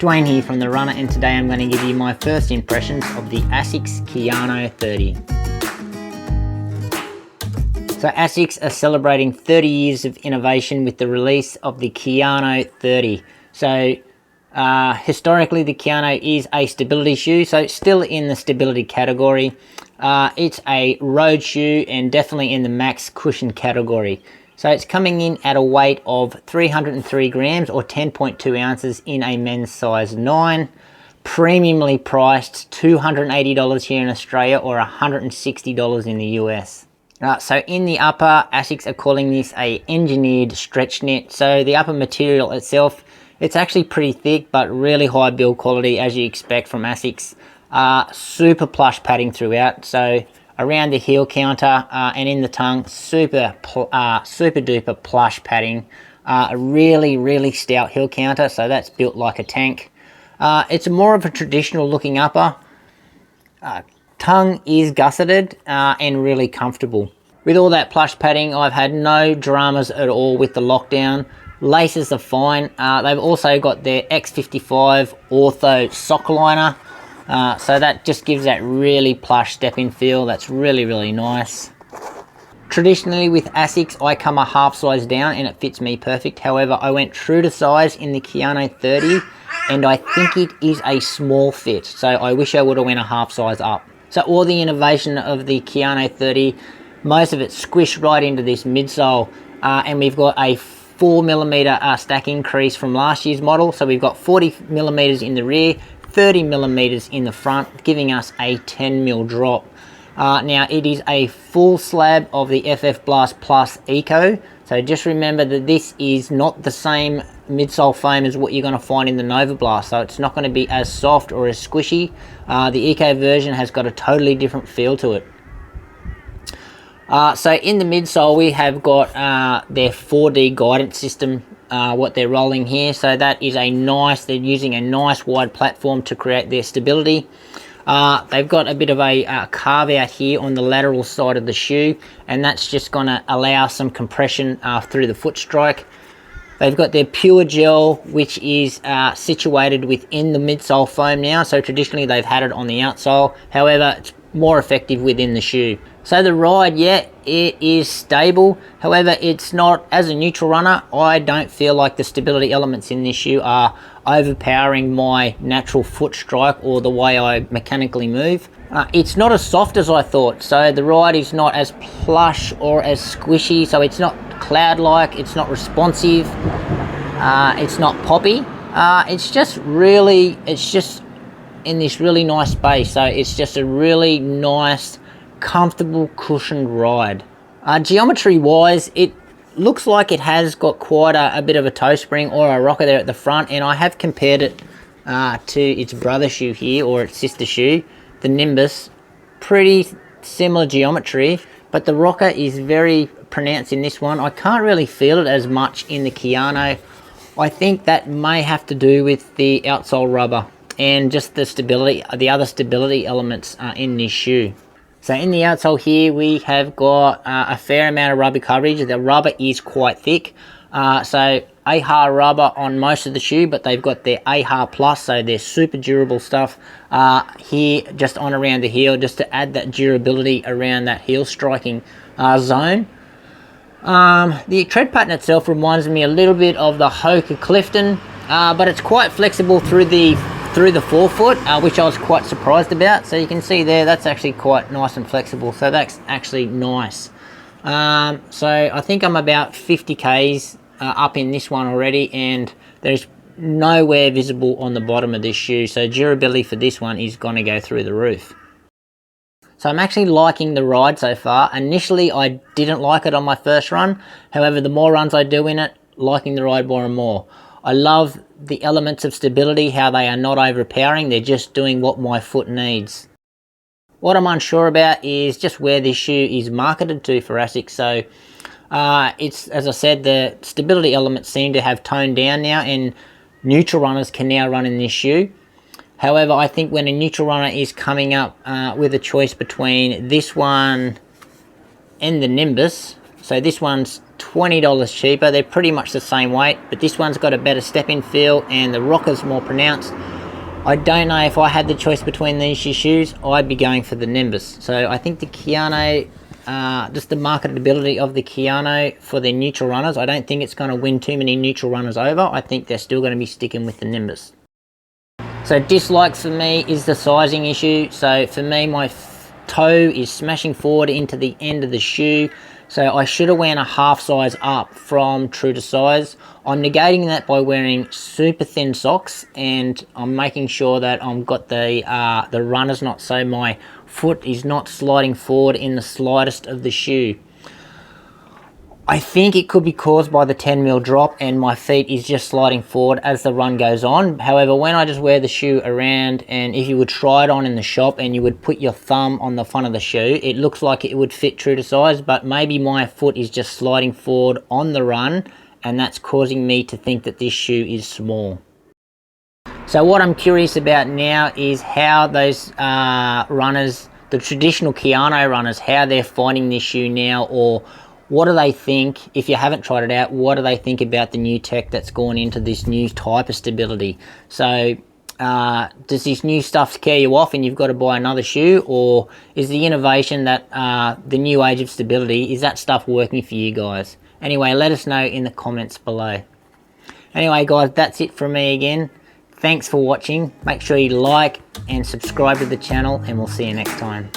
Dwayne here from The Runner, and today I'm going to give you my first impressions of the ASICS Kayano 30. So ASICS are celebrating 30 years of innovation with the release of the Kayano 30. So historically the Kayano is a stability shoe, so it's still in the stability category. It's a road shoe and definitely in the max cushion category. So it's coming in at a weight of 303 grams or 10.2 ounces in a men's size 9. Premiumly priced $280 here in Australia or $160 in the US. So in the upper, ASICS are calling this a engineered stretch knit. So the upper material itself, it's actually pretty thick but really high build quality as you expect from ASICS. Super plush padding throughout. So around the heel counter and in the tongue, super duper plush padding. A really stout heel counter, so that's built like a tank. It's more of a traditional looking upper. Tongue is gusseted and really comfortable. With all that plush padding, I've had no dramas at all with the lockdown. Laces are fine. They've also got their X55 ortho sock liner. So that just gives that really plush step-in feel. That's really nice. Traditionally with ASICS, I come a half size down and it fits me perfect. However, I went true to size in the Kayano 30 and I think it is a small fit. So I wish I would have went a half size up. So all the innovation of the Kayano 30, most of it squished right into this midsole. And we've got a 4mm stack increase from last year's model. So we've got 40mm in the rear, 30mm in the front, giving us a 10mm drop. Now it is a full slab of the FF Blast Plus Eco, so just remember that this is not the same midsole foam as what you're going to find in the Nova Blast, so it's not going to be as soft or as squishy. The Eco version has got a totally different feel to it. So in the midsole we have got their 4D guidance system, what they're rolling here. So that is a nice, they're using a nice wide platform to create their stability. They've got a bit of a carve out here on the lateral side of the shoe, and that's just going to allow some compression through the foot strike. They've got their pure gel, which is situated within the midsole foam now. So traditionally they've had it on the outsole, however it's more effective within the shoe. So the ride, yeah, it is stable. However, it's not, as a neutral runner, I don't feel like the stability elements in this shoe are overpowering my natural foot strike or the way I mechanically move. It's not as soft as I thought. So the ride is not as plush or as squishy. So it's not cloud-like, it's not responsive, it's not poppy. It's just in this really nice space. So it's just a really nice, comfortable cushioned ride. Geometry wise, it looks like it has got quite a bit of a toe spring or a rocker there at the front, and I have compared it to its brother shoe here, or its sister shoe, the Nimbus. Pretty similar geometry, but the rocker is very pronounced in this one. I can't really feel it as much in the Kayano. I think that may have to do with the outsole rubber and just the stability, the other stability elements in this shoe. So in the outsole here, we have got a fair amount of rubber coverage. The rubber is quite thick. So AHA rubber on most of the shoe, but they've got their AHA Plus, so they're super durable stuff here just on around the heel, just to add that durability around that heel striking zone. The tread pattern itself reminds me a little bit of the Hoka Clifton, but it's quite flexible through the forefoot, which I was quite surprised about. So you can see there, that's actually quite nice and flexible, so that's actually nice. So I think I'm about 50 Ks up in this one already, and there's nowhere visible on the bottom of this shoe, so durability for this one is going to go through the roof. So I'm actually liking the ride so far. Initially I didn't like it on my first run, however the more runs I do in it, liking the ride more and more. I love the elements of stability, how they are not overpowering, they're just doing what my foot needs. What I'm unsure about is just where this shoe is marketed to for ASICS. So it's, as I said, the stability elements seem to have toned down now, and neutral runners can now run in this shoe. However, I think when a neutral runner is coming up with a choice between this one and the Nimbus, so this one's $20 cheaper. They're pretty much the same weight, but this one's got a better step-in feel and the rocker's more pronounced. I don't know if I had the choice between these shoes, I'd be going for the Nimbus. So I think the Kayano, just the marketability of the Kayano for their neutral runners, I don't think it's going to win too many neutral runners over. I think they're still going to be sticking with the Nimbus. So dislikes for me is the sizing issue. So for me, my toe is smashing forward into the end of the shoe. So I should have worn a half size up from true to size. I'm negating that by wearing super thin socks, and I'm making sure that I've got the runners knot so my foot is not sliding forward in the slightest of the shoe. I think it could be caused by the 10mm drop and my feet is just sliding forward as the run goes on. However, when I just wear the shoe around, and if you would try it on in the shop and you would put your thumb on the front of the shoe, it looks like it would fit true to size, but maybe my foot is just sliding forward on the run, and that's causing me to think that this shoe is small. So what I'm curious about now is how those runners, the traditional Kayano runners, how they're finding this shoe now, or what do they think, if you haven't tried it out, what do they think about the new tech that's gone into this new type of stability? So does this new stuff scare you off and you've got to buy another shoe, or is the innovation that the new age of stability, is that stuff working for you guys? Anyway, let us know in the comments below. Anyway guys, that's it from me again. Thanks for watching. Make sure you like and subscribe to the channel, and we'll see you next time.